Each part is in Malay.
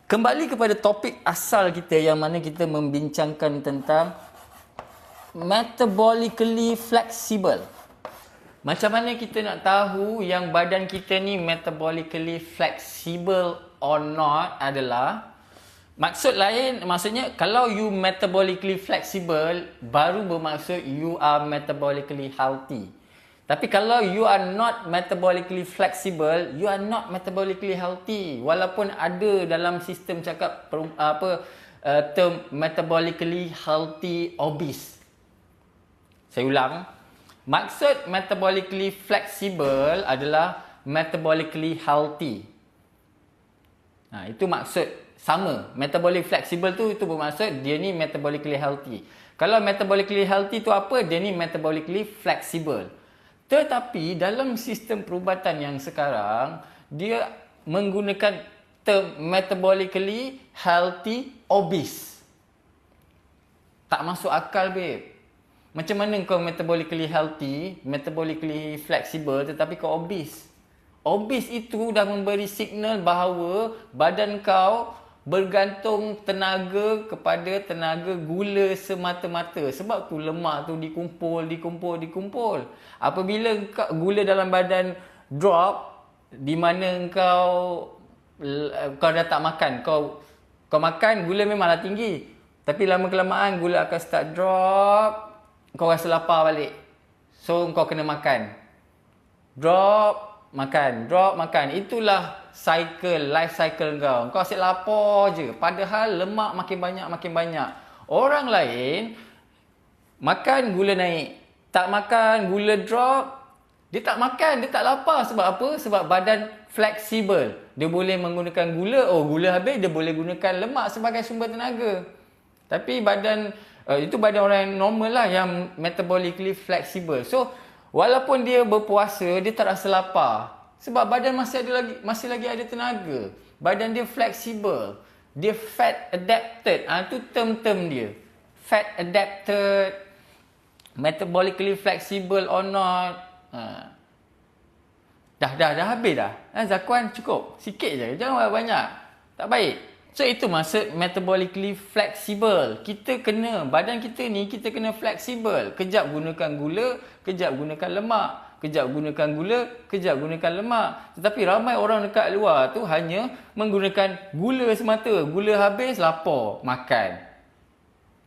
Kembali kepada topik asal kita yang mana kita membincangkan tentang metabolically flexible. Macam mana kita nak tahu yang badan kita ni metabolically flexible or not adalah maksudnya kalau you metabolically flexible baru bermaksud you are metabolically healthy. Tapi kalau you are not metabolically flexible, you are not metabolically healthy. Walaupun ada dalam sistem cakap term metabolically healthy obese. Saya ulang. Maksud metabolically flexible adalah metabolically healthy. Itu maksud sama. Metabolic flexible itu bermaksud dia ni metabolically healthy. Kalau metabolically healthy tu apa? Dia ni metabolically flexible. Tetapi dalam sistem perubatan yang sekarang, dia menggunakan term metabolically healthy obese. Tak masuk akal, babe. Macam mana kau metabolically healthy, metabolically flexible tetapi kau obese? Obese itu dah memberi signal bahawa badan kau bergantung tenaga kepada tenaga gula semata-mata. Sebab tu lemak tu dikumpul. Apabila gula dalam badan drop, di mana kau dah tak makan, kau makan, gula memanglah tinggi. Tapi lama-kelamaan gula akan start drop, kau rasa lapar balik. So kau kena makan. Drop, makan. Itulah life cycle kau. Kau asyik lapar je. Padahal lemak makin banyak. Orang lain makan gula naik. Tak makan gula drop. Dia tak makan, dia tak lapar. Sebab apa? Sebab badan fleksibel. Dia boleh menggunakan gula. Gula habis dia boleh gunakan lemak sebagai sumber tenaga. Tapi itu badan orang yang normal lah, yang metabolically flexible. So walaupun dia berpuasa, dia tak rasa lapar. Sebab badan masih lagi ada tenaga. Badan dia fleksibel. Dia fat adapted. Itu term-term dia. Fat adapted. Metabolically flexible or not. Dah habis dah. Zakuan cukup. Sikit je. Jangan banyak. Tak baik. So itu maksud metabolically flexible. Badan kita ni kita kena fleksibel. Kejap gunakan gula, kejap gunakan lemak. Kejap gunakan gula, kejap gunakan lemak. Tetapi ramai orang dekat luar tu hanya menggunakan gula semata. Gula habis, lapar, makan.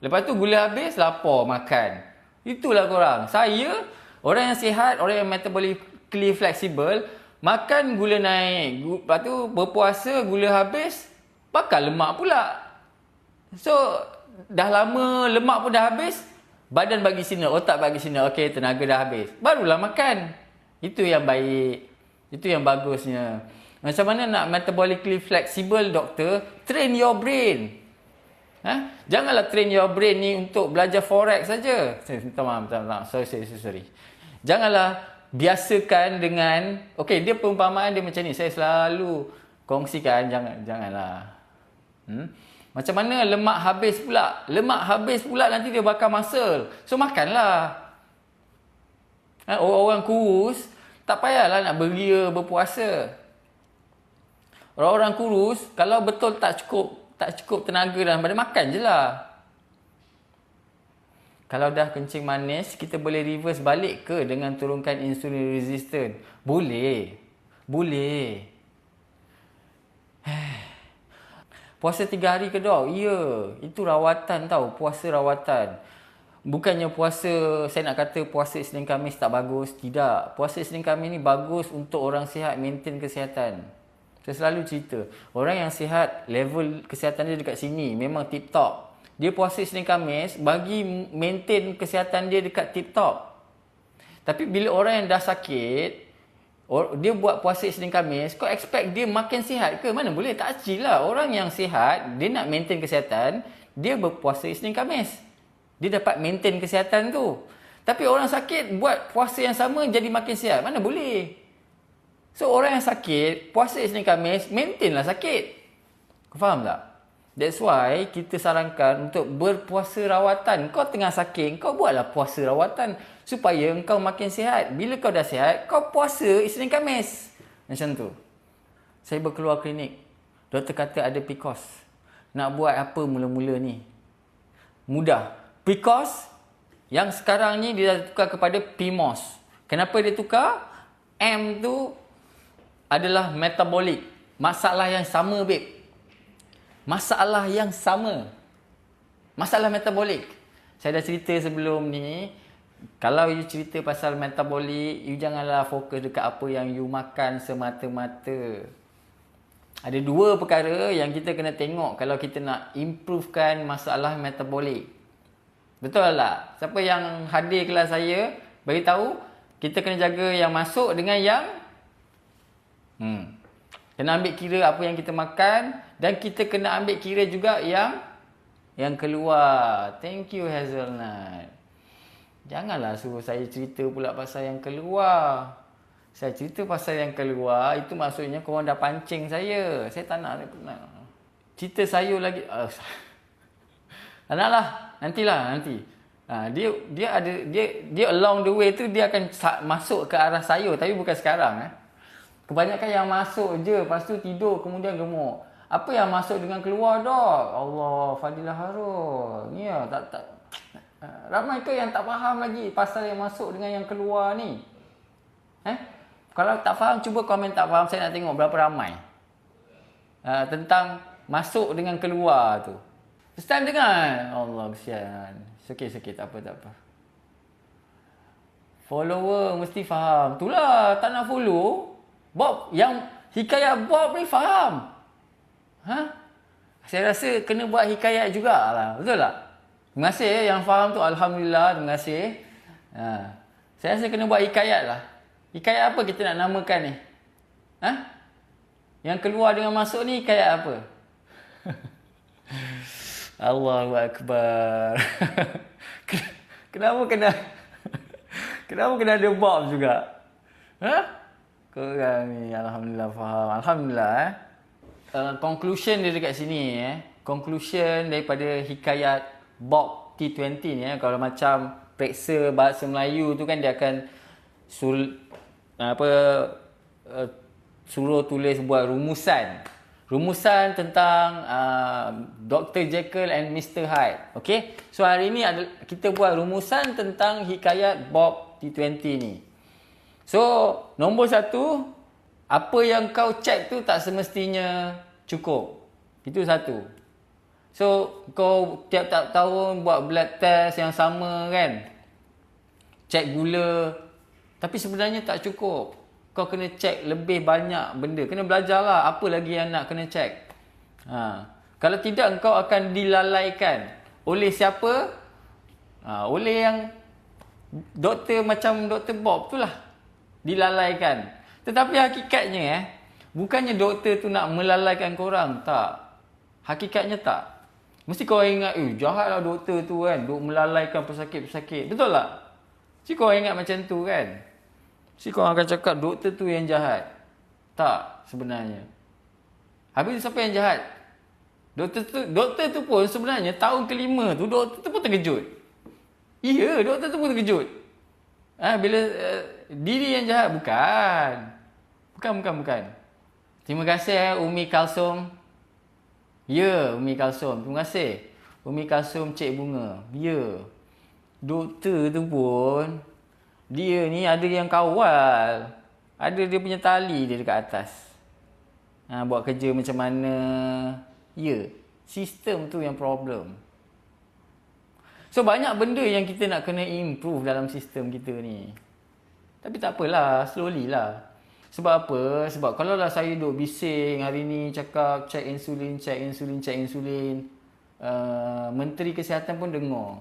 Lepas tu gula habis, lapar, makan. Itulah korang. Saya, orang yang sihat, orang yang metabolically flexible, makan gula naik. Lepas tu berpuasa, gula habis, bakar lemak pula. So, dah lama lemak pun dah habis, badan bagi signal, otak bagi signal, okey, tenaga dah habis. Barulah makan. Itu yang baik. Itu yang bagusnya. Macam mana nak metabolically flexible, doktor? Train your brain. Janganlah train your brain ni untuk belajar forex saja. Minta maaf. Sorry. Janganlah biasakan dengan, okey, dia perumpamaan dia macam ni. Saya selalu kongsikan, janganlah. Macam mana lemak habis pula? Lemak habis pula nanti dia bakar muscle. So makanlah. Orang kurus tak payahlah nak beria berpuasa. Orang-orang kurus kalau betul tak cukup tenaga dalam badan, makan je lah. Kalau dah kencing manis, kita boleh reverse balik ke dengan turunkan insulin resistant? Boleh. Puasa 3 hari ke dok? Ya, itu rawatan tau. Puasa rawatan. Bukannya puasa, saya nak kata puasa Isnin Khamis tak bagus. Tidak. Puasa Isnin Khamis ni bagus untuk orang sihat, maintain kesihatan. Saya selalu cerita. Orang yang sihat, level kesihatan dia dekat sini. Memang tip top. Dia puasa Isnin Khamis, bagi maintain kesihatan dia dekat tip top. Tapi bila orang yang dah sakit, dia buat puasa Isnin Khamis, kau expect dia makin sihat ke? Mana boleh, tak acil lah. Orang yang sihat, dia nak maintain kesihatan, dia berpuasa Isnin Khamis. Dia dapat maintain kesihatan tu. Tapi orang sakit buat puasa yang sama jadi makin sihat. Mana boleh. So orang yang sakit, puasa Isnin Khamis, maintain lah sakit. Kau faham tak? That's why kita sarankan untuk berpuasa rawatan. Kau tengah sakit, kau buatlah puasa rawatan supaya kau makin sihat. Bila kau dah sihat, kau puasa Isnin Khamis. Macam tu. Saya berkeluar klinik. Doktor kata ada PCOS. Nak buat apa mula-mula ni? Mudah. PCOS yang sekarang ni dia dah tukar kepada PMOS. Kenapa dia tukar? M tu adalah metabolic. Masalah yang sama, babe. Masalah yang sama. Masalah metabolik. Saya dah cerita sebelum ni, kalau you cerita pasal metabolik, you janganlah fokus dekat apa yang you makan semata-mata. Ada dua perkara yang kita kena tengok kalau kita nak improvekan masalah metabolik. Betul tak? Siapa yang hadir kelas saya, bagi tahu kita kena jaga yang masuk dengan yang kena ambil kira apa yang kita makan, dan kita kena ambil kira juga yang keluar. Thank you Hazelnut. Janganlah suruh saya cerita pula pasal yang keluar. Saya cerita pasal yang keluar, itu maksudnya korang dah pancing saya. Saya tak nak cerita sayur lagi. Tak naklah. Nanti. Dia along the way tu dia akan masuk ke arah sayur, tapi bukan sekarang. Kebanyakan yang masuk je, lepas tu tidur, kemudian gemuk. Apa yang masuk dengan keluar, dok? Allah, Fadilah Harun. Ya, tak. Ramai ke yang tak faham lagi pasal yang masuk dengan yang keluar ni? Kalau tak faham, cuba komen tak faham. Saya nak tengok berapa ramai tentang masuk dengan keluar tu. Ustaz dengar. Allah, kesian. Sikit, tak apa. Follower mesti faham. Itulah, tak nak follow. Bob, yang hikayat Bob ni faham. Saya rasa kena buat hikayat jugalah. Betul tak? Terima kasih yang faham tu. Alhamdulillah, terima kasih. Saya rasa kena buat hikayat lah. Hikayat apa kita nak namakan ni? Yang keluar dengan masuk ni hikayat apa? Allahu Akbar. Kenapa kena ada Bob juga? Korang ni Alhamdulillah faham. Alhamdulillah. Conclusion dia dekat sini. Conclusion daripada hikayat Bob T20 ni, kalau macam periksa bahasa Melayu tu kan, dia akan suruh tulis buat rumusan tentang Dr. Jekyll and Mr. Hyde. Okay, so hari ni kita buat rumusan tentang hikayat Bob T20 ni. So nombor 1, apa yang kau check tu tak semestinya cukup. Itu satu. So, kau tiap-tiap tahun buat blood test yang sama kan? Cek gula. Tapi sebenarnya tak cukup. Kau kena cek lebih banyak benda. Kena belajar lah apa lagi yang nak kena cek. Kalau tidak, kau akan dilalaikan. Oleh siapa? Oleh yang doktor macam Dr. Bob tu lah. Dilalaikan. Tetapi hakikatnya bukannya doktor tu nak melalaikan korang. Tak. Hakikatnya tak. Mesti kau ingat, jahatlah doktor tu kan, duk melalaikan pesakit-pesakit. Betul tak? Mesti kau ingat macam tu kan? Mesti kau akan cakap doktor tu yang jahat. Tak, sebenarnya. Habis siapa yang jahat? Doktor tu pun sebenarnya tahun kelima tu, doktor tu pun terkejut. Ya, doktor tu pun terkejut. Bila diri yang jahat? Bukan. Terima kasih Umi Kalsum. Ya, Umi Kalsum. Terima kasih. Umi Kalsum Cik Bunga. Ya. Doktor tu pun, dia ni ada yang kawal. Ada dia punya tali dia dekat atas. Buat kerja macam mana. Ya. Sistem tu yang problem. So, banyak benda yang kita nak kena improve dalam sistem kita ni. Tapi tak apalah. Slowly lah. Sebab apa? Sebab kalau lah saya duduk bising hari ni cakap check insulin. Menteri Kesihatan pun dengar.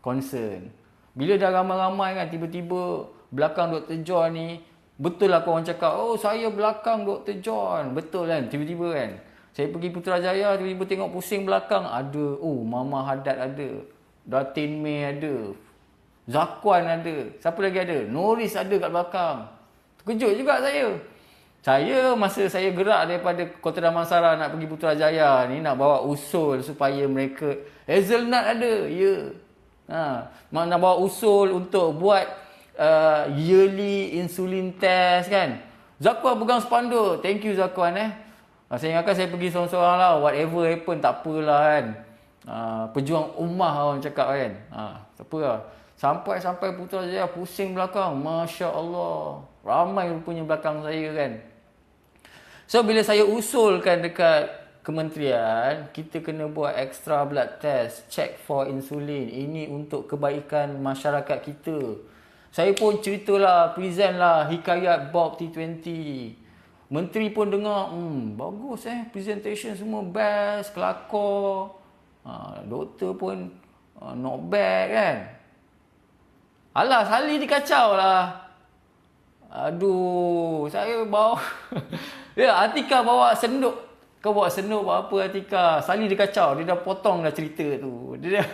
Concern. Bila dah ramai-ramai kan, tiba-tiba belakang Dr. John ni, betul lah korang cakap, saya belakang Dr. John. Betul kan? Tiba-tiba kan. Saya pergi Putrajaya, tiba-tiba tengok pusing belakang. Ada. Mama Haddad ada. Datin May ada. Zakwan ada. Siapa lagi ada? Norris ada kat belakang. Terkejut juga saya. Saya masa saya gerak daripada Kota Damansara nak pergi Putrajaya ni, nak bawa usul supaya mereka, Hazelnut ada. Ya. Nak bawa usul untuk buat yearly insulin test kan. Zakwan pegang spanduk. Thank you Zakwan Saya ingatkan saya pergi seorang-seorang lah. Whatever happen, tak apalah kan. Pejuang ummah orang cakap kan. Tak apa lah. Sampai Putrajaya pusing belakang. Masya Allah. Ramai rupanya belakang saya kan. So bila saya usulkan dekat kementerian, kita kena buat extra blood test, check for insulin. Ini untuk kebaikan masyarakat kita. Saya pun ceritalah, present lah hikayat Bob T20. Menteri pun dengar, bagus presentation semua best, kelakar. Doktor pun not bad kan. Alah, Sali dikacau lah. Aduh, saya bawa ya, Atika bawa senduk. Kau bawa senduk buat apa Atika? Sali dikacau, dia dah potong dah cerita tu. Dia dah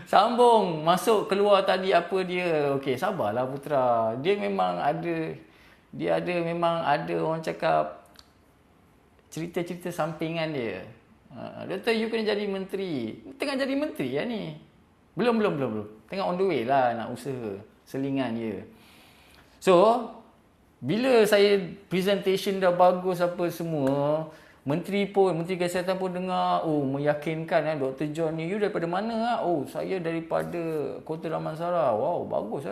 sambung, masuk keluar tadi apa dia. Okey, sabarlah Putra. Dia memang ada orang cakap cerita-cerita sampingan dia. Doktor, you kena jadi menteri. Tengah jadi menteri lah ni. Belum. Tengah on the way lah nak usaha. Selingan dia. So, bila saya presentation dah bagus apa semua, Menteri Kesihatan pun dengar, meyakinkan Dr. John ni, you daripada mana? Saya daripada Kota Damansara. Wow, bagus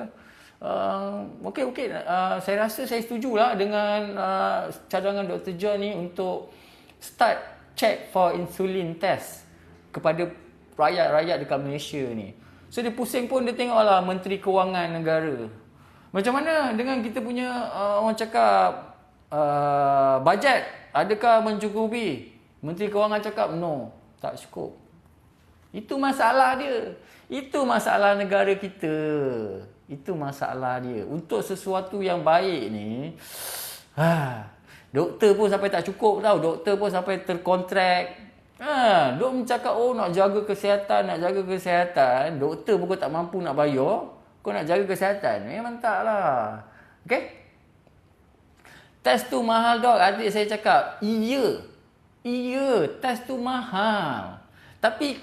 Okey. Saya rasa saya setujulah dengan cadangan Dr. John ni untuk start check for insulin test kepada rakyat-rakyat dekat Malaysia ni. So dia pusing pun, dia tengoklah Menteri Kewangan Negara. Macam mana dengan kita punya orang cakap bajet, adakah mencukupi? Menteri Kewangan cakap no, tak cukup. Itu masalah dia. Itu masalah negara kita. Itu masalah dia. Untuk sesuatu yang baik ni, doktor pun sampai tak cukup tau. Doktor pun sampai terkontrak. Dok mencakap nak jaga kesihatan. Doktor pun tak mampu nak bayar. Kau nak jaga kesihatan? Memang tak lah. Okay? Test tu mahal dok. Adik saya cakap, iya, test tu mahal. Tapi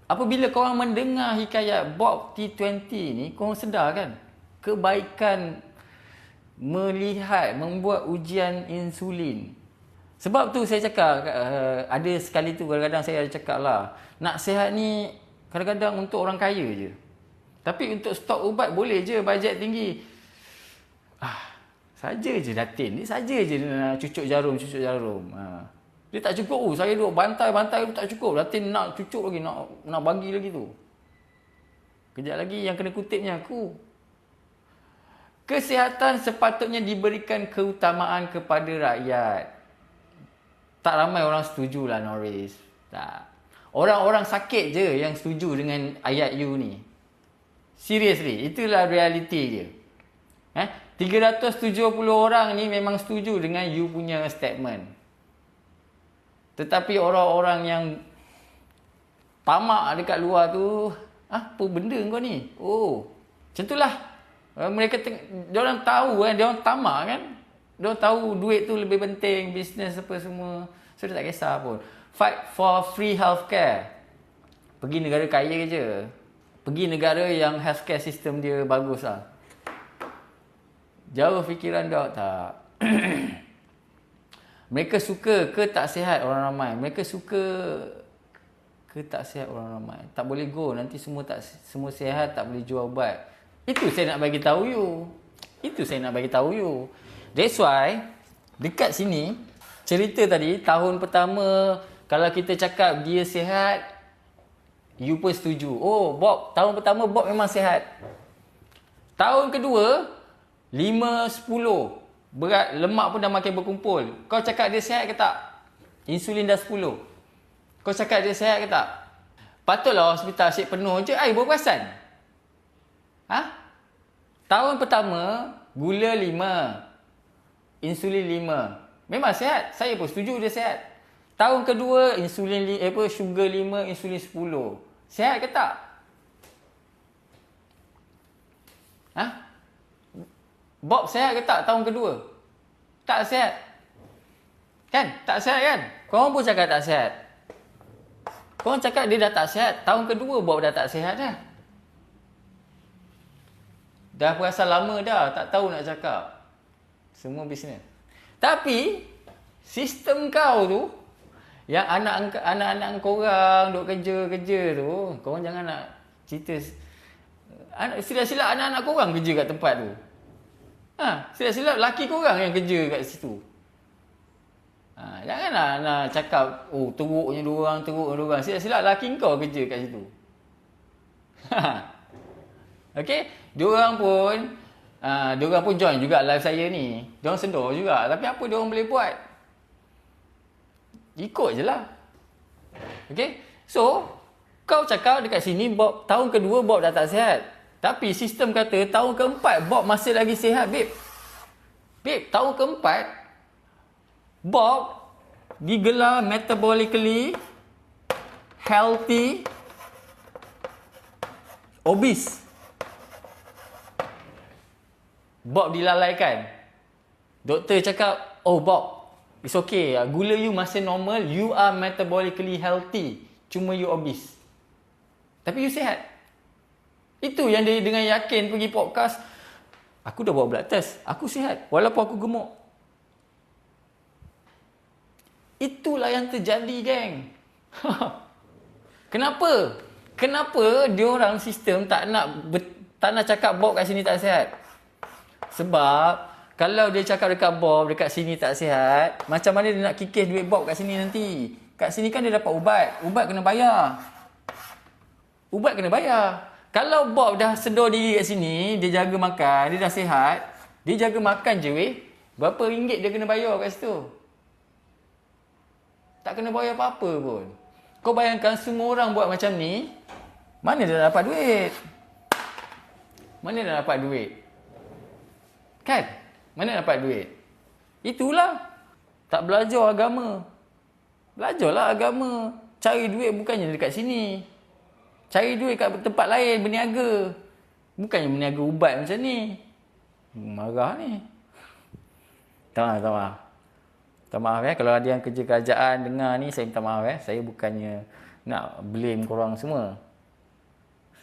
apabila korang mendengar hikayat Bob T20 ni, korang sedar kan? Kebaikan membuat ujian insulin. Sebab tu saya cakap, ada sekali tu kadang-kadang saya ada cakap lah, nak sihat ni kadang-kadang untuk orang kaya je. Tapi untuk stok ubat boleh je, bajet tinggi. Saja je Datin. Dia saja je dia nak cucuk jarum. Dia tak cukup. Saya duduk bantai tu tak cukup. Datin nak cucuk lagi, nak bagi lagi tu. Kejap lagi yang kena kutipnya aku. Kesihatan sepatutnya diberikan keutamaan kepada rakyat. Tak ramai orang setujulah Norris. Tak. Orang-orang sakit je yang setuju dengan ayat you ni. Seriously, itulah realiti dia. 370 orang ni memang setuju dengan you punya statement. Tetapi orang-orang yang tamak dekat luar tu, apa benda kau ni? Macam itulah. Mereka diorang tahu diorang tamak kan. Diorang tahu duit tu lebih penting, bisnes apa semua. So dia tak kisah pun. Fight for free healthcare. Pergi negara kaya je. Pergi negara yang healthcare system dia bagus lah. Jauh fikiran dok tak. Mereka suka ke tak sihat orang ramai? Mereka suka ke tak sihat orang ramai? Tak boleh go, nanti semua sihat, tak boleh jual ubat. Itu saya nak bagi tahu you. That's why dekat sini cerita tadi tahun pertama kalau kita cakap dia sihat, you pun setuju. Bob, tahun pertama Bob memang sihat. Tahun kedua 5-10 berat, lemak pun dah makin berkumpul. Kau cakap dia sihat ke tak? Insulin dah 10. Kau cakap dia sihat ke tak? Patutlah hospital asyik penuh je. Berapa perasan? Tahun pertama gula 5, insulin 5. Memang sihat. Saya pun setuju dia sihat. Tahun kedua insulin sugar 5, insulin 10. Sihat ke tak? Bob sihat ke tak tahun kedua? Tak sihat. Kan? Tak sihat kan? Korang pun cakap tak sihat. Korang cakap dia dah tak sihat. Tahun kedua Bob dah tak sihat dah. Dah perasan lama dah. Tak tahu nak cakap. Semua bisnes. Tapi Sistem kau tu, yang anak-anak korang duk kerja tu, korang jangan nak cerita silap-silap anak-anak korang kerja kat tempat tu. Silap-silap laki korang yang kerja kat situ. Janganlah nak cakap teruknya diorang. Silap-silap laki kau kerja kat situ. Okey, diorang pun join juga live saya ni. Diorang sedar juga, tapi apa diorang boleh buat? Ikut je lah. Okay. So, kau cakap dekat sini Bob, tahun kedua Bob dah tak sihat. Tapi sistem kata tahun keempat Bob masih lagi sihat, babe. Babe, tahun keempat Bob digelar metabolically healthy obese. Bob dilalaikan. Doktor cakap, Bob, it's okay. Gula you masih normal. You are metabolically healthy. Cuma you obese. Tapi you sihat. Itu yang dia dengan yakin pergi podcast. Aku dah buat blood test. Aku sihat. Walaupun aku gemuk. Itulah yang terjadi, geng. Kenapa? Kenapa diorang sistem tak nak cakap Bob kat sini tak sihat? Sebab kalau dia cakap dekat Bob dekat sini tak sihat, macam mana dia nak kikis duit Bob kat sini nanti? Kat sini kan dia dapat ubat. Ubat kena bayar. Kalau Bob dah sedar diri kat sini, dia jaga makan, dia dah sihat, dia jaga makan je weh. Berapa ringgit dia kena bayar kat situ? Tak kena bayar apa-apa pun. Kau bayangkan semua orang buat macam ni, mana dia dapat duit? Kan? Mana dapat duit? Itulah. Tak belajar agama. Belajarlah agama. Cari duit bukannya dekat sini. Cari duit kat tempat lain, berniaga. Bukannya berniaga ubat macam ni. Marah ni. Tak maaf kalau ada yang kerja kerajaan dengar ni, saya minta maaf Saya bukannya nak blame korang semua.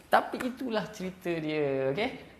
Tapi itulah cerita dia, okey?